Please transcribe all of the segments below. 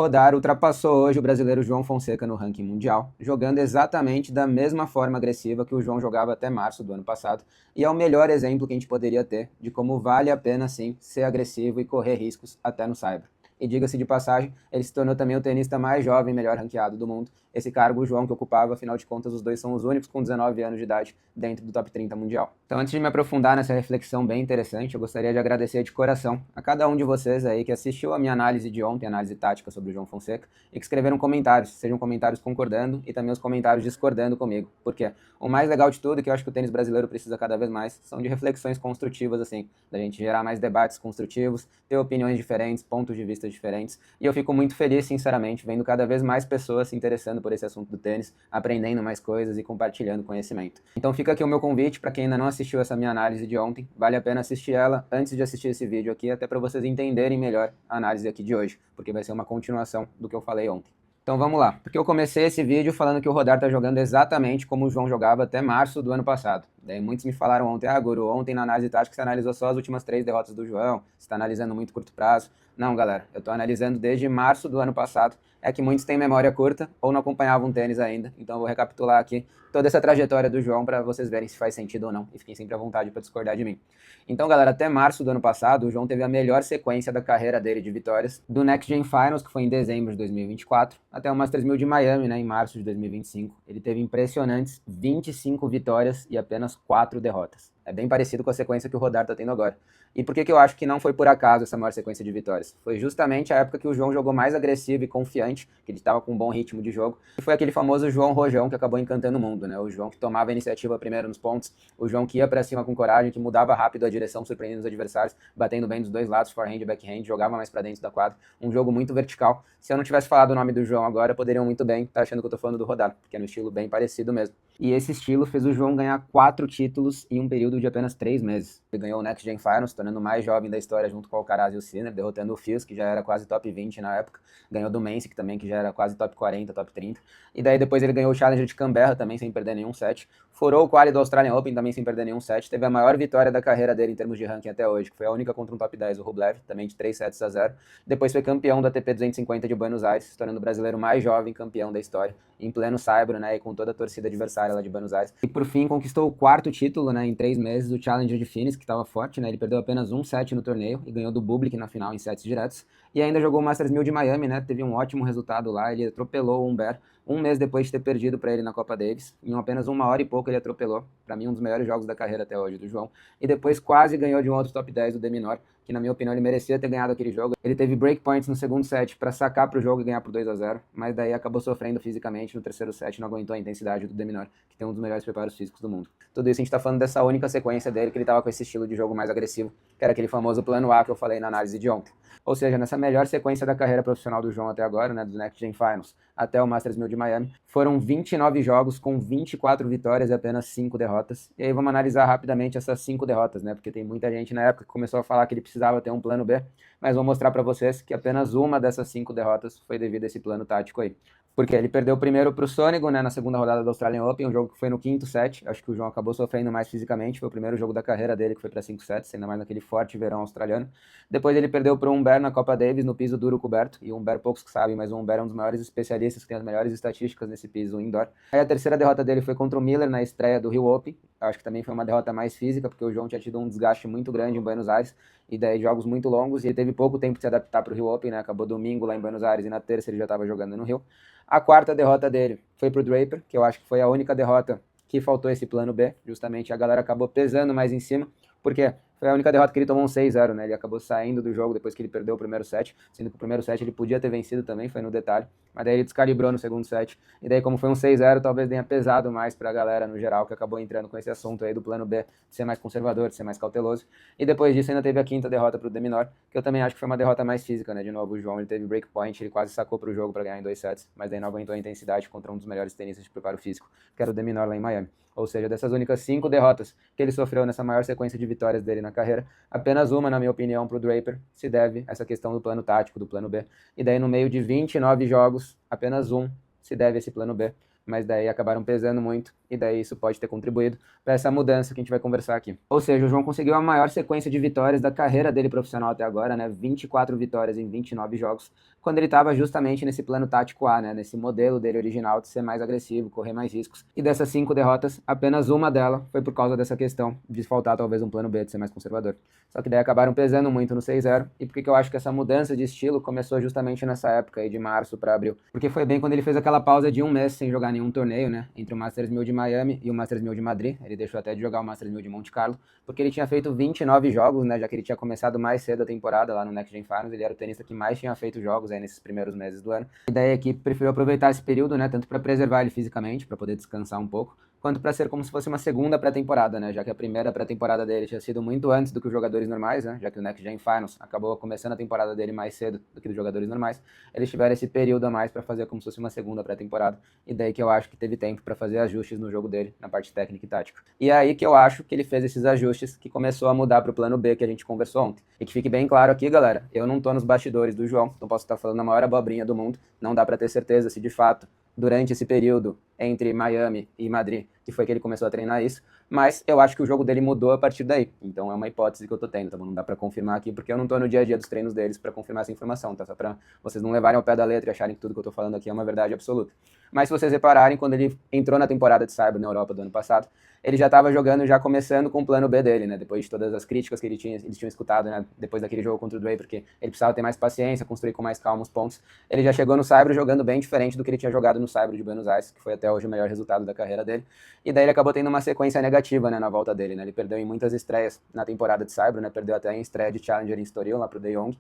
Rodar ultrapassou hoje o brasileiro João Fonseca no ranking mundial, jogando exatamente da mesma forma agressiva que o João jogava até março do ano passado, e é o melhor exemplo que a gente poderia ter de como vale a pena sim ser agressivo e correr riscos até no saibro. E diga-se de passagem, ele se tornou também o tenista mais jovem e melhor ranqueado do mundo. Esse cargo o João que ocupava, afinal de contas, os dois são os únicos com 19 anos de idade dentro do top 30 mundial. Então, antes de me aprofundar nessa reflexão bem interessante, eu gostaria de agradecer de coração a cada um de vocês aí que assistiu a minha análise de ontem, análise tática sobre o João Fonseca, e que escreveram comentários, sejam comentários concordando e também os comentários discordando comigo. Porque o mais legal de tudo, que eu acho que o tênis brasileiro precisa cada vez mais, são de reflexões construtivas, assim, da gente gerar mais debates construtivos, ter opiniões diferentes, pontos de vista diferentes, e eu fico muito feliz, sinceramente, vendo cada vez mais pessoas se interessando por esse assunto do tênis, aprendendo mais coisas e compartilhando conhecimento. Então fica aqui o meu convite para quem ainda não assistiu essa minha análise de ontem, vale a pena assistir ela antes de assistir esse vídeo aqui, até para vocês entenderem melhor a análise aqui de hoje, porque vai ser uma continuação do que eu falei ontem. Então vamos lá, porque eu comecei esse vídeo falando que o Rodar está jogando exatamente como o João jogava até março do ano passado. Daí muitos me falaram ontem, Guru, ontem na análise tática você analisou só as últimas 3 derrotas do João, você está analisando muito curto prazo. Não, galera, eu estou analisando desde março do ano passado. É que muitos têm memória curta ou não acompanhavam tênis ainda, então eu vou recapitular aqui toda essa trajetória do João para vocês verem se faz sentido ou não, e fiquem sempre à vontade para discordar de mim. Então, galera, até março do ano passado, o João teve a melhor sequência da carreira dele de vitórias, do Next Gen Finals, que foi em dezembro de 2024, até o Masters 1000 de Miami, né, em março de 2025. Ele teve impressionantes 25 vitórias e apenas 4 derrotas. É bem parecido com a sequência que o Rodar está tendo agora. E por que eu acho que não foi por acaso essa maior sequência de vitórias? Foi justamente a época que o João jogou mais agressivo e confiante, que ele estava com um bom ritmo de jogo. E foi aquele famoso João Rojão que acabou encantando o mundo, né? O João que tomava a iniciativa primeiro nos pontos, o João que ia para cima com coragem, que mudava rápido a direção, surpreendendo os adversários, batendo bem dos dois lados, forehand e backhand, jogava mais para dentro da quadra. Um jogo muito vertical. Se eu não tivesse falado o nome do João agora, poderiam muito bem estar achando que eu tô falando do Rodar, porque é um estilo bem parecido mesmo. E esse estilo fez o João ganhar 4 títulos em um período de apenas 3 meses. Ele ganhou o Next Gen Finals, se tornando o mais jovem da história junto com o Alcaraz e o Sinner, derrotando o Fils, que já era quase top 20 na época. Ganhou do Mensik também, que já era quase top 40, top 30. E daí depois ele ganhou o Challenger de Canberra também, sem perder nenhum set. Furou o quali do Australian Open também sem perder nenhum set. Teve a maior vitória da carreira dele em termos de ranking até hoje, que foi a única contra um top 10, o Rublev, também de 3-0. Depois foi campeão da ATP 250 de Buenos Aires, se tornando o brasileiro mais jovem campeão da história, em pleno saibro, né, e com toda a torcida adversária lá de Buenos Aires. E por fim conquistou o 4º título, né, em 3 meses, o Challenger de Phoenix, que estava forte, né, ele perdeu apenas um set no torneio e ganhou do Bublik na final em sets diretos. E ainda jogou o Masters 1000 de Miami, né, teve um ótimo resultado lá, ele atropelou o Humbert, um mês depois de ter perdido para ele na Copa Davis, em apenas 1 hora e pouco ele atropelou, para mim um dos melhores jogos da carreira até hoje do João, e depois quase ganhou de um outro top 10 do de Minaur, que na minha opinião ele merecia ter ganhado aquele jogo. Ele teve breakpoints no segundo set para sacar pro jogo e ganhar por 2-0, mas daí acabou sofrendo fisicamente no terceiro set, não aguentou a intensidade do de Minaur, que tem um dos melhores preparos físicos do mundo. Tudo isso a gente tá falando dessa única sequência dele, que ele tava com esse estilo de jogo mais agressivo, que era aquele famoso plano A que eu falei na análise de ontem. Ou seja, nessa melhor sequência da carreira profissional do João até agora, né, do Next Gen Finals até o Masters 1000 de Miami, foram 29 jogos com 24 vitórias e apenas 5 derrotas. E aí vamos analisar rapidamente essas 5 derrotas, né, porque tem muita gente na época que começou a falar que ele precisava ter um plano B, mas vou mostrar para vocês que apenas uma dessas 5 derrotas foi devido a esse plano tático aí. Porque ele perdeu primeiro para o Sônego, né, na segunda rodada do Australian Open, um jogo que foi no 5º set. Acho que o João acabou sofrendo mais fisicamente. Foi o primeiro jogo da carreira dele que foi para 5 sets, ainda mais naquele forte verão australiano. Depois ele perdeu para o Humbert na Copa Davis, no piso duro coberto. E o Humbert, poucos que sabem, mas o Humbert é um dos maiores especialistas, que tem as melhores estatísticas nesse piso indoor. Aí a terceira derrota dele foi contra o Miller na estreia do Rio Open. Acho que também foi uma derrota mais física, porque o João tinha tido um desgaste muito grande em Buenos Aires. E daí jogos muito longos, e ele teve pouco tempo de se adaptar para o Rio Open, né? Acabou domingo lá em Buenos Aires, e na terça ele já estava jogando no Rio. A quarta derrota dele foi pro Draper, que eu acho que foi a única derrota que faltou esse plano B. Justamente a galera acabou pesando mais em cima, porque foi a única derrota que ele tomou um 6-0, né? Ele acabou saindo do jogo depois que ele perdeu o primeiro set, sendo que o primeiro set ele podia ter vencido também, foi no detalhe, mas daí ele descalibrou no segundo set, e daí como foi um 6-0, talvez tenha pesado mais pra galera no geral, que acabou entrando com esse assunto aí do plano B, de ser mais conservador, de ser mais cauteloso, e depois disso ainda teve a quinta derrota pro de Minaur, que eu também acho que foi uma derrota mais física, né? De novo, o João ele teve breakpoint, ele quase sacou pro jogo pra ganhar em 2 sets, mas daí não aguentou a intensidade contra um dos melhores tenistas de preparo físico, que era o de Minaur lá em Miami. Ou seja, dessas únicas 5 derrotas que ele sofreu nessa maior sequência de vitórias dele na carreira, apenas uma, na minha opinião, para o Draper se deve a essa questão do plano tático, do plano B. E daí no meio de 29 jogos, apenas um se deve a esse plano B. Mas daí acabaram pesando muito e daí isso pode ter contribuído para essa mudança que a gente vai conversar aqui. Ou seja, o João conseguiu a maior sequência de vitórias da carreira dele profissional até agora, né? 24 vitórias em 29 jogos, quando ele estava justamente nesse plano tático A, né? Nesse modelo dele original de ser mais agressivo, correr mais riscos. E dessas 5 derrotas, apenas uma delas foi por causa dessa questão de faltar talvez um plano B, de ser mais conservador. Só que daí acabaram pesando muito no 6-0. E por que eu acho que essa mudança de estilo começou justamente nessa época aí de março para abril? Porque foi bem quando ele fez aquela pausa de um mês sem jogar nenhum torneio, né? Entre o Masters 1000 de Miami e o Masters 1000 de Madrid. Ele deixou até de jogar o Masters 1000 de Monte Carlo, porque ele tinha feito 29 jogos, né? Já que ele tinha começado mais cedo a temporada lá no Next Gen Finals. Ele era o tenista que mais tinha feito jogos aí nesses primeiros meses do ano. E daí a equipe preferiu aproveitar esse período, né? Tanto para preservar ele fisicamente, para poder descansar um pouco, quanto para ser como se fosse uma segunda pré-temporada, né? Já que a primeira pré-temporada dele tinha sido muito antes do que os jogadores normais, né? Já que o Next Gen Finals acabou começando a temporada dele mais cedo do que os jogadores normais. Eles tiveram esse período a mais para fazer como se fosse uma segunda pré-temporada. E daí que eu acho que teve tempo para fazer ajustes no jogo dele, na parte técnica e tática. E é aí que eu acho que ele fez esses ajustes que começou a mudar para o plano B que a gente conversou ontem. E que fique bem claro aqui, galera, eu não tô nos bastidores do João, então posso estar falando a maior abobrinha do mundo, não dá para ter certeza se de fato durante esse período entre Miami e Madrid, que foi que ele começou a treinar isso, mas eu acho que o jogo dele mudou a partir daí, então é uma hipótese que eu tô tendo, tá bom? Não dá pra confirmar aqui, porque eu não tô no dia a dia dos treinos deles pra confirmar essa informação, tá? Só pra vocês não levarem ao pé da letra e acharem que tudo que eu tô falando aqui é uma verdade absoluta. Mas se vocês repararem, quando ele entrou na temporada de Saibro na Europa do ano passado, ele já estava jogando, já começando com o plano B dele, né? Depois de todas as críticas que eles tinham escutado, né? Depois daquele jogo contra o Dwayne, porque ele precisava ter mais paciência, construir com mais calma os pontos. Ele já chegou no Saibro jogando bem diferente do que ele tinha jogado no Saibro de Buenos Aires, que foi até hoje o melhor resultado da carreira dele. E daí ele acabou tendo uma sequência negativa, né, na volta dele, né? Ele perdeu em muitas estreias na temporada de Saibro, né? Perdeu até em estreia de Challenger em Estoril, lá pro De Jong.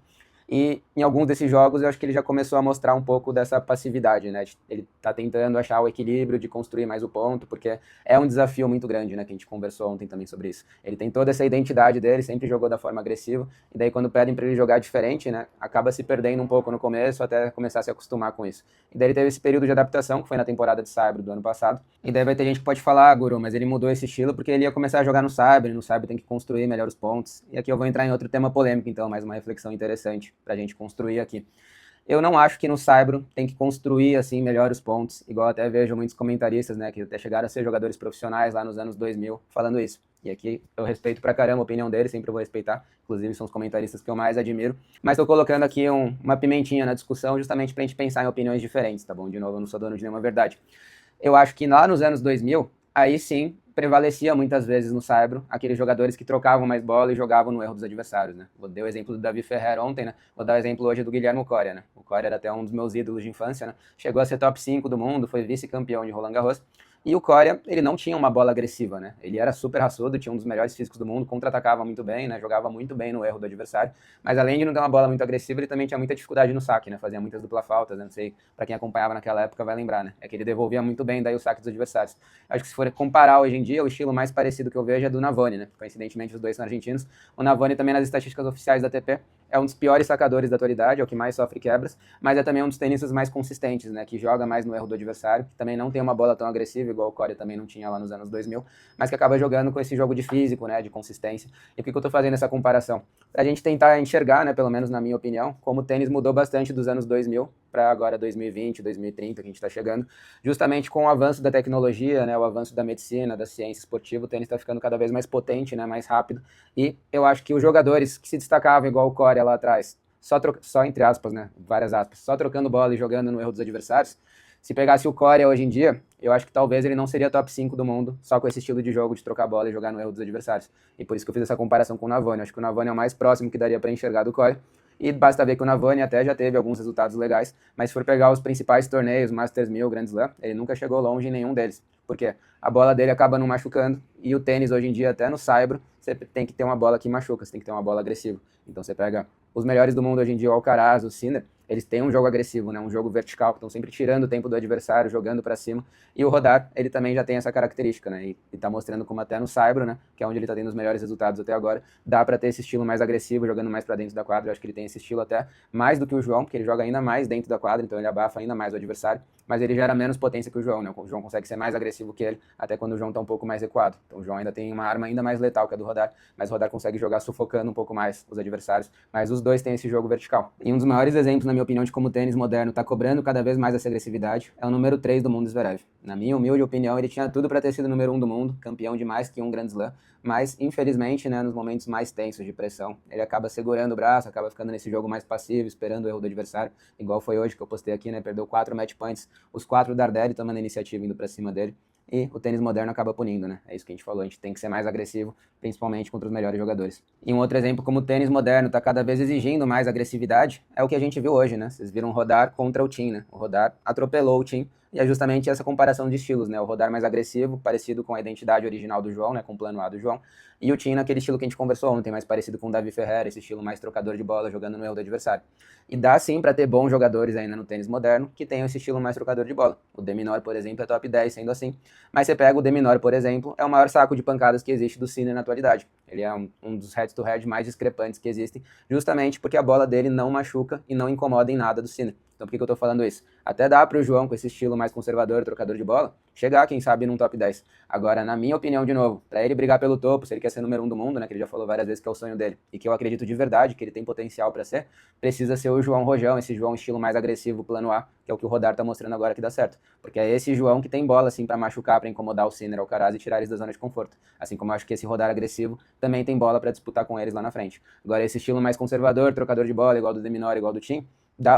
E em alguns desses jogos eu acho que ele já começou a mostrar um pouco dessa passividade, né? Ele tá tentando achar o equilíbrio de construir mais o ponto, porque é um desafio muito grande, né? Que a gente conversou ontem também sobre isso. Ele tem toda essa identidade dele, sempre jogou da forma agressiva, e daí quando pedem para ele jogar diferente, né? Acaba se perdendo um pouco no começo, até começar a se acostumar com isso. E daí ele teve esse período de adaptação, que foi na temporada de Saibro do ano passado. E daí vai ter gente que pode falar, Guru, mas ele mudou esse estilo porque ele ia começar a jogar no Saibro, e no Saibro tem que construir melhor os pontos. E aqui eu vou entrar em outro tema polêmico, então, mais uma reflexão interessante pra gente construir aqui. Eu não acho que no Saibro tem que construir assim melhor os pontos, igual até vejo muitos comentaristas, né, que até chegaram a ser jogadores profissionais lá nos anos 2000 falando isso. E aqui eu respeito pra caramba a opinião deles, sempre vou respeitar, inclusive são os comentaristas que eu mais admiro, mas tô colocando aqui uma pimentinha na discussão justamente pra gente pensar em opiniões diferentes, tá bom? De novo, eu não sou dono de nenhuma verdade. Eu acho que lá nos anos 2000, aí sim, prevalecia muitas vezes no Saibro aqueles jogadores que trocavam mais bola e jogavam no erro dos adversários, né? Vou dar o exemplo do Davi Ferrer ontem, né? Vou dar o exemplo hoje do Guilherme Coria, né? O Coria era até um dos meus ídolos de infância, né? Chegou a ser top 5 do mundo, foi vice-campeão de Roland Garros. E o Coria, ele não tinha uma bola agressiva, né? Ele era super raçudo, tinha um dos melhores físicos do mundo, contra-atacava muito bem, né? Jogava muito bem no erro do adversário. Mas além de não ter uma bola muito agressiva, ele também tinha muita dificuldade no saque, né? Fazia muitas dupla faltas, né? Não sei, pra quem acompanhava naquela época vai lembrar, né? É que ele devolvia muito bem daí o saque dos adversários. Acho que se for comparar hoje em dia, o estilo mais parecido que eu vejo é do Navone, né? Coincidentemente, os dois são argentinos. O Navone também nas estatísticas oficiais da ATP é um dos piores sacadores da atualidade, é o que mais sofre quebras, mas é também um dos tenistas mais consistentes, né? Que joga mais no erro do adversário, que também não tem uma bola tão agressiva, igual o Coria também não tinha lá nos anos 2000, mas que acaba jogando com esse jogo de físico, né? De consistência. E por que eu tô fazendo essa comparação? Pra gente tentar enxergar, né? Pelo menos na minha opinião, como o tênis mudou bastante dos anos 2000 para agora 2020, 2030, que a gente está chegando, justamente com o avanço da tecnologia, né, o avanço da medicina, da ciência esportiva, o tênis está ficando cada vez mais potente, né, mais rápido, e eu acho que os jogadores que se destacavam igual o Coria lá atrás, só entre aspas, né, várias aspas, só trocando bola e jogando no erro dos adversários, se pegasse o Coria hoje em dia, eu acho que talvez ele não seria top 5 do mundo, só com esse estilo de jogo de trocar bola e jogar no erro dos adversários. E por isso que eu fiz essa comparação com o Navone. Eu acho que o Navone é o mais próximo que daria para enxergar do Coria. E basta ver que o Navone até já teve alguns resultados legais, mas se for pegar os principais torneios, Masters 1000, Grand Slam, ele nunca chegou longe em nenhum deles. Porque a bola dele acaba não machucando, e o tênis hoje em dia, até no Saibro, você tem que ter uma bola que machuca, você tem que ter uma bola agressiva. Então você pega os melhores do mundo hoje em dia, o Alcaraz, o Sinner, eles têm um jogo agressivo, né? Um jogo vertical, que estão sempre tirando o tempo do adversário, jogando para cima. E o Rodar, ele também já tem essa característica, né? E tá mostrando como até no Saibro, né? Que é onde ele tá tendo os melhores resultados até agora, dá para ter esse estilo mais agressivo, jogando mais para dentro da quadra. Eu acho que ele tem esse estilo até mais do que o João, porque ele joga ainda mais dentro da quadra, então ele abafa ainda mais o adversário. Mas ele gera menos potência que o João, né? O João consegue ser mais agressivo que ele, até quando o João tá um pouco mais recuado. Então o João ainda tem uma arma ainda mais letal que a do Rodar, mas o Rodar consegue jogar sufocando um pouco mais os adversários. Mas os dois têm esse jogo vertical. E um dos maiores exemplos, na minha minha opinião, de como o tênis moderno está cobrando cada vez mais essa agressividade, é o número 3 do mundo, Zverev. Na minha humilde opinião, ele tinha tudo para ter sido o número 1 do mundo, campeão de mais que um Grand Slam, mas, infelizmente, né, nos momentos mais tensos de pressão, ele acaba segurando o braço, acaba ficando nesse jogo mais passivo, esperando o erro do adversário, igual foi hoje que eu postei aqui, né, perdeu 4 match points, os 4 da Arderi tomando a iniciativa indo para cima dele, e o tênis moderno acaba punindo, né? É isso que a gente falou, a gente tem que ser mais agressivo, principalmente contra os melhores jogadores. E um outro exemplo, como o tênis moderno está cada vez exigindo mais agressividade, é o que a gente viu hoje, né? Vocês viram o Rodar contra o Thiem, né? O Rodar atropelou o Thiem, e é justamente essa comparação de estilos, né? O Rodar mais agressivo, parecido com a identidade original do João, né? Com o plano A do João, e o Thiem naquele estilo que a gente conversou ontem, mais parecido com o Davi Ferreira, esse estilo mais trocador de bola, jogando no erro do adversário. E dá sim para ter bons jogadores ainda no tênis moderno que tenham esse estilo mais trocador de bola. O De Minaur, por exemplo, é top 10 sendo assim. Mas você pega o De Minaur, por exemplo, é o maior saco de pancadas que existe do Sinner na atualidade. Ele é um dos head-to-head mais discrepantes que existem, justamente porque a bola dele não machuca e não incomoda em nada do Sinner. Então por que eu tô falando isso? Até dá pro João, com esse estilo mais conservador, trocador de bola, chegar, quem sabe, num top 10. Agora, na minha opinião, de novo, para ele brigar pelo topo, se ele quer ser número 1 do mundo, né, que ele já falou várias vezes que é o sonho dele, e que eu acredito de verdade que ele tem potencial para ser, precisa ser o João Rojão, esse João estilo mais agressivo, plano A, que é o que o Rodar tá mostrando agora que dá certo. Porque é esse João que tem bola, assim, para machucar, para incomodar o Sinner, o Alcaraz e tirar eles da zona de conforto. Assim como eu acho que esse Rodar agressivo também tem bola para disputar com eles lá na frente. Agora, esse estilo mais conservador, trocador de bola, igual do De Minaur, igual do Thiem,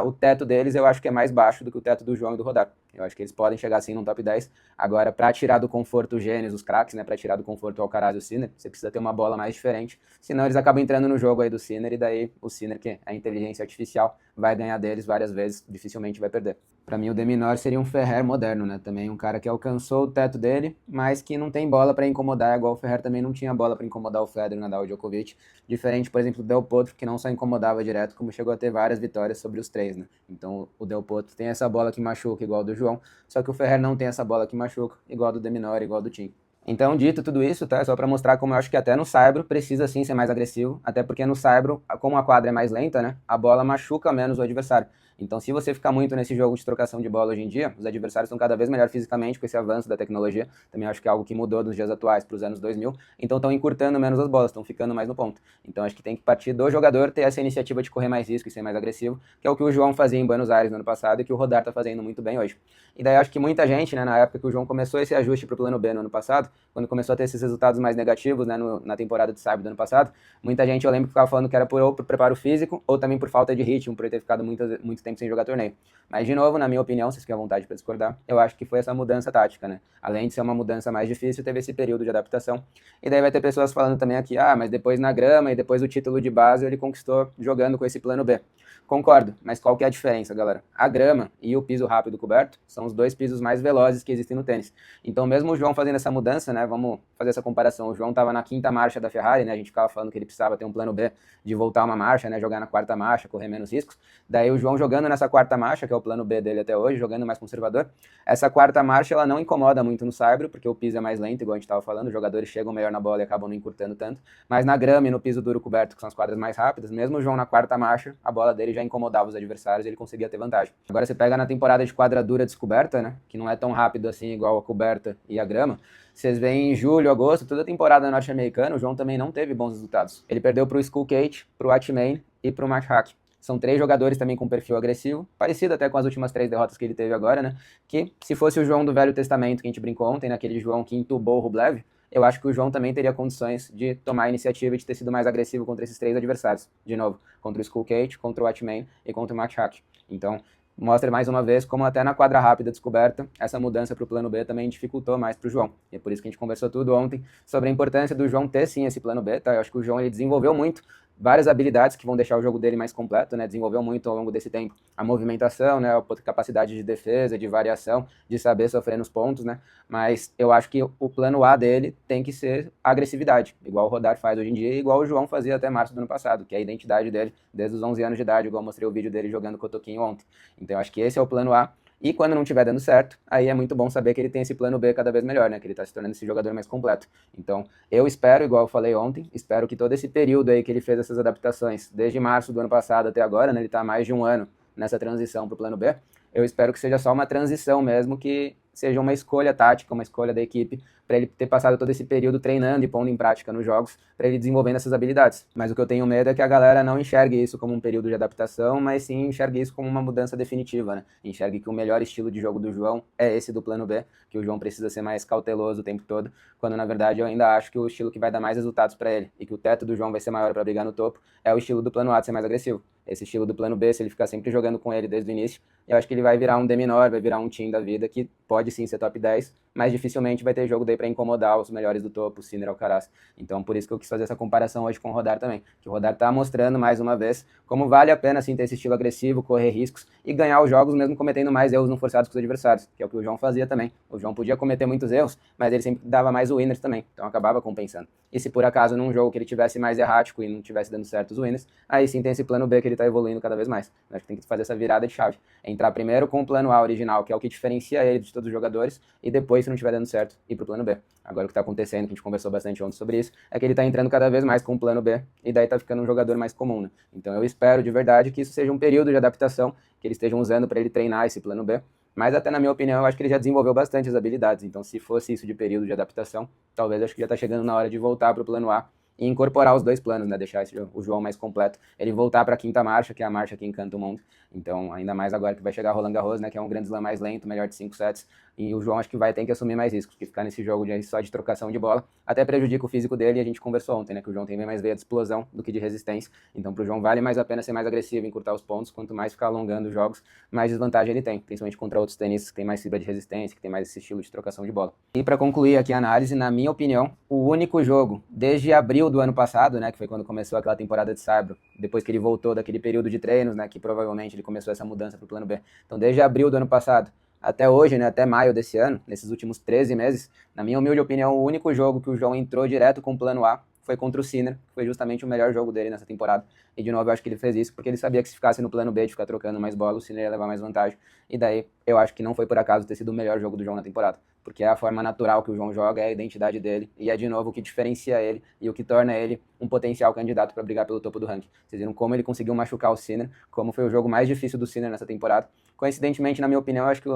o teto deles eu acho que é mais baixo do que o teto do João e do Rodar. Eu acho que eles podem chegar assim num top 10. Agora, para tirar do conforto os gênios, os craques, né, para tirar do conforto o Alcaraz e o Sinner, você precisa ter uma bola mais diferente. Senão eles acabam entrando no jogo aí do Sinner e daí o Sinner, que é a inteligência artificial, vai ganhar deles várias vezes, dificilmente vai perder. Para mim, o De Minaur seria um Ferrer moderno, né? Também um cara que alcançou o teto dele, mas que não tem bola para incomodar, igual o Ferrer também não tinha bola para incomodar o Federer, o Nadal e o Djokovic. Diferente, por exemplo, do Del Potro, que não só incomodava direto, como chegou a ter várias vitórias sobre os três, né? Então, o Del Potro tem essa bola que machuca, igual a do João, só que o Ferrer não tem essa bola que machuca, igual a do De Minaur, igual a do Thiem. Então, dito tudo isso, tá? Só para mostrar como eu acho que até no saibro precisa sim ser mais agressivo, até porque no saibro, como a quadra é mais lenta, né? A bola machuca menos o adversário. Então, se você ficar muito nesse jogo de trocação de bola hoje em dia, os adversários estão cada vez melhor fisicamente com esse avanço da tecnologia. Também acho que é algo que mudou dos dias atuais para os anos 2000. Então, estão encurtando menos as bolas, estão ficando mais no ponto. Então, acho que tem que partir do jogador ter essa iniciativa de correr mais risco e ser mais agressivo, que é o que o João fazia em Buenos Aires no ano passado e que o Rodar está fazendo muito bem hoje. E daí acho que muita gente, né, na época que o João começou esse ajuste para o plano B no ano passado, quando começou a ter esses resultados mais negativos, né, na temporada de saibro do ano passado, muita gente, eu lembro que ficava falando que era ou por preparo físico ou também por falta de ritmo, por ele ter ficado muito tempo sem jogar torneio. Mas, de novo, na minha opinião, vocês fiquem à vontade para discordar, eu acho que foi essa mudança tática, né? Além de ser uma mudança mais difícil, teve esse período de adaptação. E daí vai ter pessoas falando também aqui, mas depois na grama e depois o título de base ele conquistou jogando com esse plano B. Concordo, mas qual que é a diferença, galera? A grama e o piso rápido coberto são os dois pisos mais velozes que existem no tênis. Então, mesmo o João fazendo essa mudança, né, vamos fazer essa comparação. O João estava na quinta marcha da Ferrari, né, a gente ficava falando que ele precisava ter um plano B de voltar uma marcha, né, jogar na quarta marcha, correr menos riscos. Daí o João jogando nessa quarta marcha, que é o plano B dele até hoje, jogando mais conservador. Essa quarta marcha, ela não incomoda muito no saibro, porque o piso é mais lento, igual a gente estava falando, os jogadores chegam melhor na bola e acabam não encurtando tanto. Mas na grama e no piso duro coberto, que são as quadras mais rápidas, mesmo o João na quarta marcha, a bola dele já incomodava os adversários e ele conseguia ter vantagem. Agora você pega na temporada de quadra dura descoberta, né, que não é tão rápido assim igual a coberta e a grama, vocês veem em julho, agosto, toda a temporada norte-americana, o João também não teve bons resultados. Ele perdeu para o Skulkate, para o Atman e para o Matt Hack. São 3 jogadores também com perfil agressivo, parecido até com as últimas 3 derrotas que ele teve agora, né? Que se fosse o João do Velho Testamento que a gente brincou ontem, naquele João que entubou o Rublev, eu acho que o João também teria condições de tomar a iniciativa e de ter sido mais agressivo contra esses 3 adversários. De novo, contra o Skulkate, contra o Atman e contra o Matt Hack. Então, mostra mais uma vez como até na quadra rápida descoberta, essa mudança para o plano B também dificultou mais para o João. E é por isso que a gente conversou tudo ontem sobre a importância do João ter sim esse plano B, tá? Eu acho que o João ele desenvolveu muito várias habilidades que vão deixar o jogo dele mais completo, né? Desenvolveu muito ao longo desse tempo a movimentação, né? A capacidade de defesa, de variação, de saber sofrer nos pontos, né? Mas eu acho que o plano A dele tem que ser agressividade, igual o Rodar faz hoje em dia, igual o João fazia até março do ano passado, que é a identidade dele desde os 11 anos de idade, igual eu mostrei o vídeo dele jogando cotoquinho ontem. Então eu acho que esse é o plano A. E quando não estiver dando certo, aí é muito bom saber que ele tem esse plano B cada vez melhor, né? Que ele está se tornando esse jogador mais completo. Então, eu espero, igual eu falei ontem, espero que todo esse período aí que ele fez essas adaptações, desde março do ano passado até agora, né? Ele está há mais de um ano nessa transição para o plano B. Eu espero que seja só uma transição mesmo, que seja uma escolha tática, uma escolha da equipe, para ele ter passado todo esse período treinando e pondo em prática nos jogos, para ele desenvolvendo essas habilidades. Mas o que eu tenho medo é que a galera não enxergue isso como um período de adaptação, mas sim enxergue isso como uma mudança definitiva, né? Enxergue que o melhor estilo de jogo do João é esse do plano B, que o João precisa ser mais cauteloso o tempo todo, quando na verdade eu ainda acho que o estilo que vai dar mais resultados para ele e que o teto do João vai ser maior para brigar no topo é o estilo do plano A de ser mais agressivo. Esse estilo do plano B, se ele ficar sempre jogando com ele desde o início, eu acho que ele vai virar um D-menor, vai virar um team da vida que pode sim ser top 10, mas dificilmente vai ter jogo daí para incomodar os melhores do topo, o Sinner, Alcaraz. Então por isso que eu quis fazer essa comparação hoje com o Rodar também, que o Rodar tá mostrando mais uma vez como vale a pena sim ter esse estilo agressivo, correr riscos e ganhar os jogos mesmo cometendo mais erros não forçados com os adversários, que é o que o João fazia também. O João podia cometer muitos erros, mas ele sempre dava mais winners também, então acabava compensando. E se por acaso num jogo que ele tivesse mais errático e não tivesse dando certo os winners, aí sim tem esse plano B que ele tá evoluindo cada vez mais. Eu acho que tem que fazer essa virada de chave. Entrar primeiro com o plano A original, que é o que diferencia ele de todos os jogadores, e depois, se não estiver dando certo, ir pro plano B. Agora o que está acontecendo, que a gente conversou bastante ontem sobre isso, é que ele está entrando cada vez mais com o plano B, e daí está ficando um jogador mais comum, né? Então eu espero de verdade que isso seja um período de adaptação, que eles estejam usando para ele treinar esse plano B, mas até na minha opinião, eu acho que ele já desenvolveu bastante as habilidades, então se fosse isso de período de adaptação, talvez eu acho que já está chegando na hora de voltar pro plano A, e incorporar os dois planos, né? Deixar o João mais completo, ele voltar para a quinta marcha, que é a marcha que encanta o mundo. Então, ainda mais agora que vai chegar Roland Garros, né? Que é um grande slam mais lento, melhor de 5 sets. E o João acho que vai ter que assumir mais riscos, porque ficar nesse jogo só de trocação de bola até prejudica o físico dele. E a gente conversou ontem, né? Que o João tem bem mais veia de explosão do que de resistência. Então, pro João vale mais a pena ser mais agressivo, encurtar os pontos. Quanto mais ficar alongando os jogos, mais desvantagem ele tem, principalmente contra outros tenistas que tem mais fibra de resistência, que tem mais esse estilo de trocação de bola. E para concluir aqui a análise, na minha opinião, o único jogo desde abril do ano passado, né, que foi quando começou aquela temporada de Saibro, depois que ele voltou daquele período de treinos, né, que provavelmente ele começou essa mudança para o plano B. Então, desde abril do ano passado até hoje, né, até maio desse ano, nesses últimos 13 meses, na minha humilde opinião, o único jogo que o João entrou direto com o plano A foi contra o Sinner, que foi justamente o melhor jogo dele nessa temporada. E de novo eu acho que ele fez isso porque ele sabia que se ficasse no plano B de ficar trocando mais bola, o Sinner ia levar mais vantagem. E daí eu acho que não foi por acaso ter sido o melhor jogo do João na temporada, porque é a forma natural que o João joga, é a identidade dele, e é de novo o que diferencia ele e o que torna ele um potencial candidato para brigar pelo topo do ranking. Vocês viram como ele conseguiu machucar o Sinner, como foi o jogo mais difícil do Sinner nessa temporada. Coincidentemente, na minha opinião, eu acho que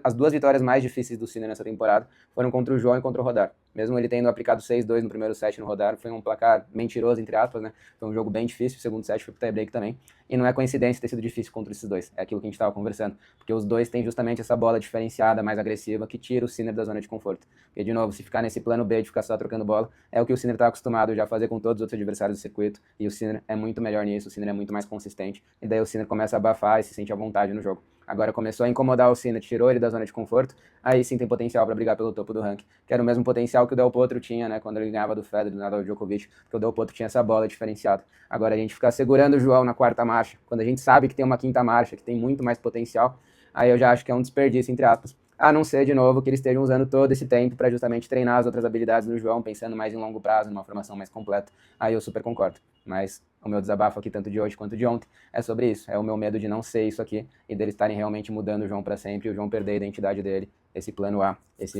as duas vitórias mais difíceis do Sinner nessa temporada foram contra o João e contra o Rodar. Mesmo ele tendo aplicado 6-2 no primeiro set no Rodar, foi um placar mentiroso, entre aspas, né? Foi um jogo bem difícil, o segundo set foi pro tie-break também. E não é coincidência ter sido difícil contra esses dois, é aquilo que a gente estava conversando. Porque os dois têm justamente essa bola diferenciada, mais agressiva, que tira o Sinner da zona de conforto. Porque, de novo, se ficar nesse plano B de ficar só trocando bola, é o que o Sinner está acostumado já a fazer com todos os outros adversários do circuito, e o Sinner é muito melhor nisso, o Sinner é muito mais consistente, e daí o Sinner começa a abafar e se sente à vontade no jogo. Agora começou a incomodar o Sinner, tirou ele da zona de conforto, aí sim tem potencial para brigar pelo topo do ranking, que era o mesmo potencial que o Del Potro tinha, né, quando ele ganhava do Federer, do Nadal, do Djokovic, porque o Del Potro tinha essa bola diferenciada. Agora a gente ficar segurando o João na quarta marcha, quando a gente sabe que tem uma quinta marcha, que tem muito mais potencial, aí eu já acho que é um desperdício, entre aspas. A não ser, de novo, que eles estejam usando todo esse tempo para justamente treinar as outras habilidades do João, pensando mais em longo prazo, numa formação mais completa. Aí eu super concordo. Mas o meu desabafo aqui, tanto de hoje quanto de ontem, é sobre isso. É o meu medo de não ser isso aqui e deles estarem realmente mudando o João para sempre e o João perder a identidade dele, esse plano A,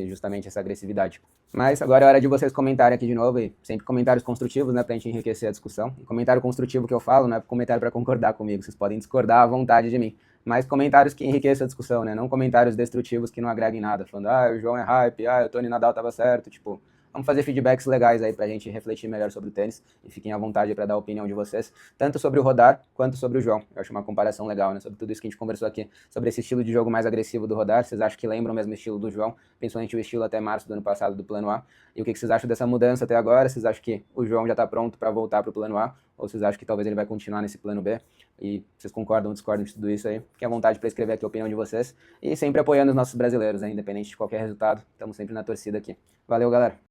justamente essa agressividade. Mas agora é hora de vocês comentarem aqui de novo, e sempre comentários construtivos, né, pra gente enriquecer a discussão. E comentário construtivo que eu falo não é comentário para concordar comigo, vocês podem discordar à vontade de mim. Mas comentários que enriqueçam a discussão, né, não comentários destrutivos que não agreguem nada, falando, o João é hype, o Tony Nadal tava certo, tipo, vamos fazer feedbacks legais aí pra gente refletir melhor sobre o tênis e fiquem à vontade para dar a opinião de vocês, tanto sobre o Rodar quanto sobre o João. Eu acho uma comparação legal, né, sobre tudo isso que a gente conversou aqui, sobre esse estilo de jogo mais agressivo do Rodar. Vocês acham que lembram o mesmo estilo do João, principalmente o estilo até março do ano passado do plano A? E o que vocês acham dessa mudança até agora? Vocês acham que o João já está pronto para voltar para o plano A? Ou vocês acham que talvez ele vai continuar nesse plano B? E vocês concordam ou discordam de tudo isso aí? Fiquem à vontade para escrever aqui a opinião de vocês. E sempre apoiando os nossos brasileiros, né? Independente de qualquer resultado, estamos sempre na torcida aqui. Valeu, galera!